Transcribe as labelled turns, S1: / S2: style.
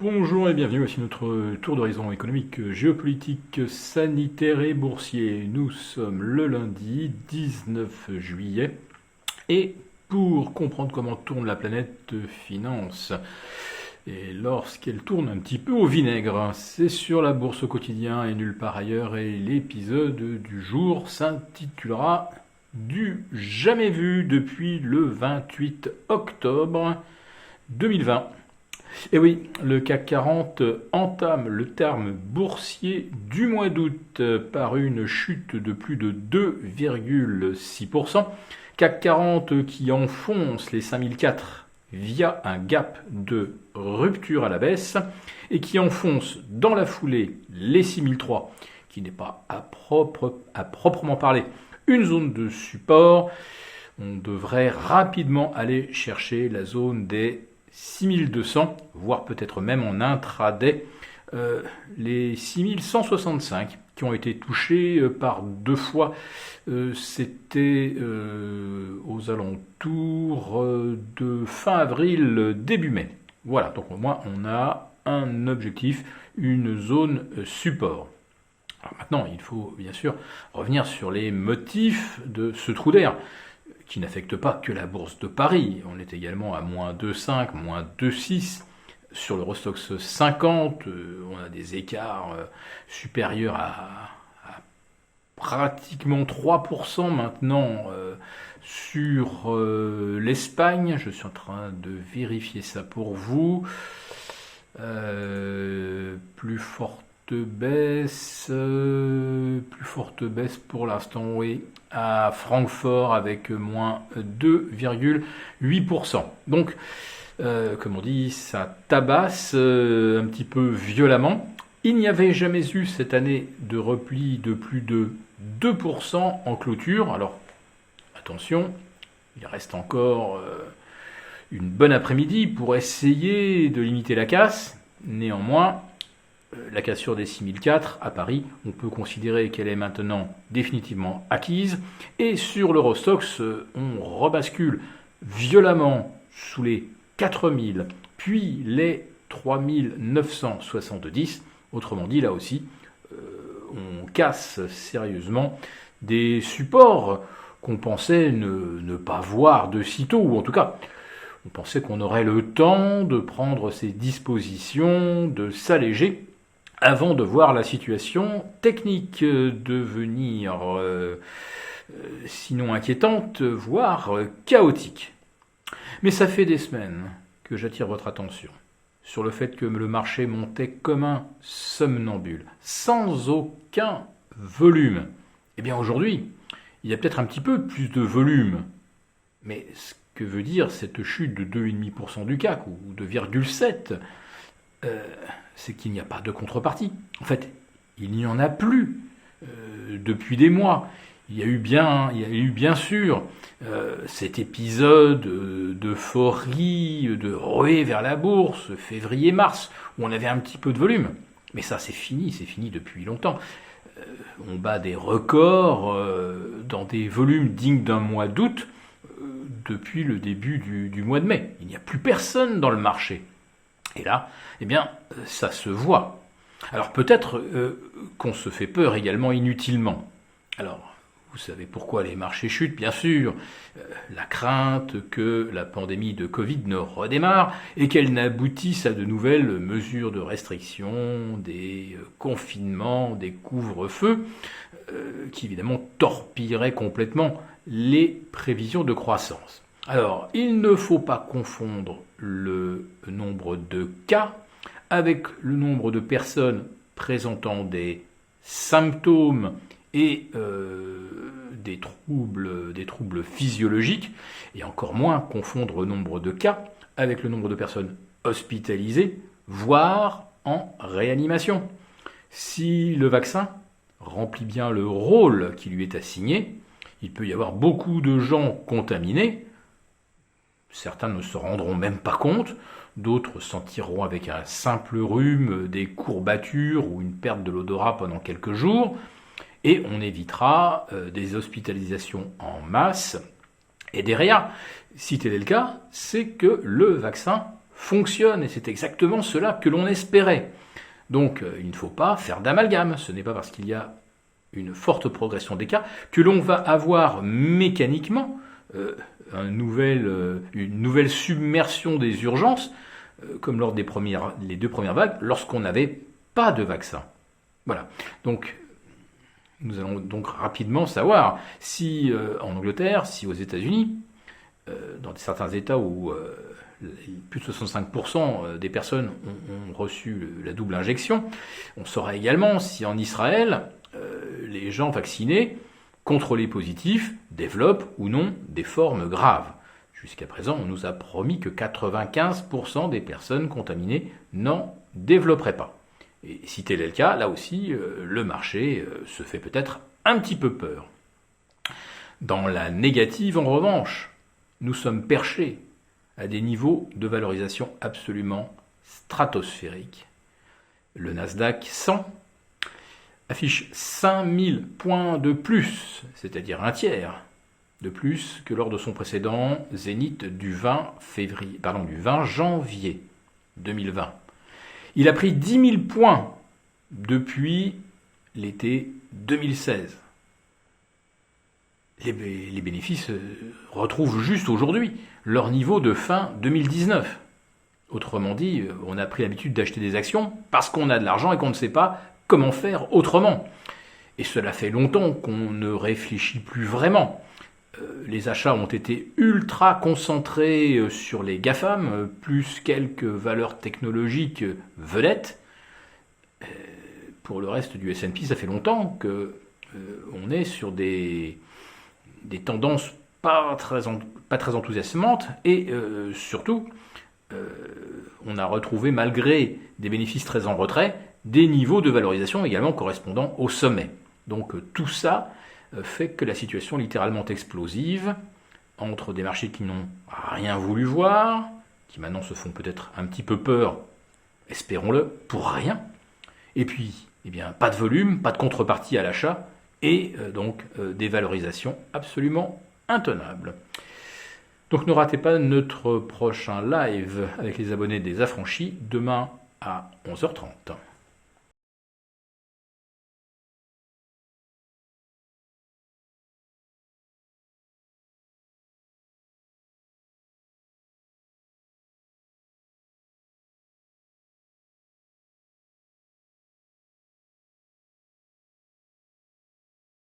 S1: Bonjour et bienvenue, voici notre tour d'horizon économique, géopolitique, sanitaire et boursier. Nous sommes le lundi 19 juillet et pour comprendre comment tourne la planète finance, et lorsqu'elle tourne un petit peu au vinaigre, c'est sur la bourse au quotidien et nulle part ailleurs, et l'épisode du jour s'intitulera « Du jamais vu depuis le 28 octobre 2020 ». Et oui, le CAC 40 entame le terme boursier du mois d'août par une chute de plus de 2,6%. CAC 40 qui enfonce les 5004 via un gap de rupture à la baisse et qui enfonce dans la foulée les 6003, qui n'est pas à proprement parler une zone de support. On devrait rapidement aller chercher la zone des 6200, voire peut-être même en intraday, les 6165 qui ont été touchés par deux fois. C'était aux alentours de fin avril, début mai. Voilà, donc au moins on a un objectif, une zone support. Alors maintenant, il faut bien sûr revenir sur les motifs de ce trou d'air, qui n'affecte pas que la bourse de Paris. On est également à moins 2,5, moins 2,6. Sur l'Eurostoxx 50, on a des écarts supérieurs à pratiquement 3% maintenant sur l'Espagne. Je suis en train de vérifier ça pour vous. Plus forte baisse pour l'instant, oui, à Francfort avec moins 2,8%. Donc, comme on dit, ça tabasse un petit peu violemment. Il n'y avait jamais eu cette année de repli de plus de 2% en clôture. Alors, attention, il reste encore une bonne après-midi pour essayer de limiter la casse. Néanmoins, la cassure des 6004 à Paris, on peut considérer qu'elle est maintenant définitivement acquise. Et sur l'Eurostoxx, on rebascule violemment sous les 4000, puis les 3970. Autrement dit, là aussi, on casse sérieusement des supports qu'on pensait ne pas voir de sitôt, ou en tout cas, on pensait qu'on aurait le temps de prendre ses dispositions, de s'alléger, avant de voir la situation technique devenir sinon inquiétante, voire chaotique. Mais ça fait des semaines que j'attire votre attention sur le fait que le marché montait comme un somnambule, sans aucun volume. Eh bien aujourd'hui, il y a peut-être un petit peu plus de volume, mais ce que veut dire cette chute de 2,5% du CAC, ou de 2,7%, c'est qu'il n'y a pas de contrepartie. En fait, il n'y en a plus depuis des mois. Il y a eu bien sûr cet épisode d'euphorie, de ruée vers la bourse, février-mars, où on avait un petit peu de volume. Mais ça, c'est fini depuis longtemps. On bat des records dans des volumes dignes d'un mois d'août depuis le début du mois de mai. Il n'y a plus personne dans le marché. Et là, eh bien, ça se voit. Alors peut-être qu'on se fait peur également inutilement. Alors, vous savez pourquoi les marchés chutent, bien sûr. La crainte que la pandémie de Covid ne redémarre et qu'elle n'aboutisse à de nouvelles mesures de restriction, des confinements, des couvre-feux, qui évidemment torpilleraient complètement les prévisions de croissance. Alors, il ne faut pas confondre le nombre de cas avec le nombre de personnes présentant des symptômes et des troubles physiologiques, et encore moins confondre le nombre de cas avec le nombre de personnes hospitalisées, voire en réanimation. Si le vaccin remplit bien le rôle qui lui est assigné, il peut y avoir beaucoup de gens contaminés. Certains ne se rendront même pas compte, d'autres sentiront avec un simple rhume des courbatures ou une perte de l'odorat pendant quelques jours, et on évitera des hospitalisations en masse. Et derrière, si tel est le cas, c'est que le vaccin fonctionne, et c'est exactement cela que l'on espérait. Donc il ne faut pas faire d'amalgame, ce n'est pas parce qu'il y a une forte progression des cas que l'on va avoir mécaniquement une nouvelle submersion des urgences, comme lors des les 2 premières vagues, lorsqu'on n'avait pas de vaccin. Voilà. Donc, nous allons donc rapidement savoir si en Angleterre, si aux États-Unis, dans certains États où plus de 65% des personnes ont reçu la double injection, on saura également si en Israël, les gens vaccinés, contrôlés positifs, développent ou non des formes graves. Jusqu'à présent, on nous a promis que 95% des personnes contaminées n'en développeraient pas. Et si tel est le cas, là aussi, le marché se fait peut-être un petit peu peur. Dans la négative, en revanche, nous sommes perchés à des niveaux de valorisation absolument stratosphériques. Le Nasdaq 100 affiche 5000 points de plus, c'est-à-dire un tiers de plus que lors de son précédent zénith du 20 janvier 2020. Il a pris 10 000 points depuis l'été 2016. Les bénéfices retrouvent juste aujourd'hui leur niveau de fin 2019. Autrement dit, on a pris l'habitude d'acheter des actions parce qu'on a de l'argent et qu'on ne sait pas comment faire autrement. Et cela fait longtemps qu'on ne réfléchit plus vraiment. Les achats ont été ultra concentrés sur les GAFAM, plus quelques valeurs technologiques vedettes. Pour le reste du S&P, ça fait longtemps qu'on est sur des tendances pas très enthousiasmantes et surtout, on a retrouvé, malgré des bénéfices très en retrait, des niveaux de valorisation également correspondant au sommet. Donc tout ça fait que la situation est littéralement explosive entre des marchés qui n'ont rien voulu voir, qui maintenant se font peut-être un petit peu peur, espérons-le, pour rien, et puis pas de volume, pas de contrepartie à l'achat, et donc des valorisations absolument intenables. Donc ne ratez pas notre prochain live avec les abonnés des Affranchis, demain à 11h30.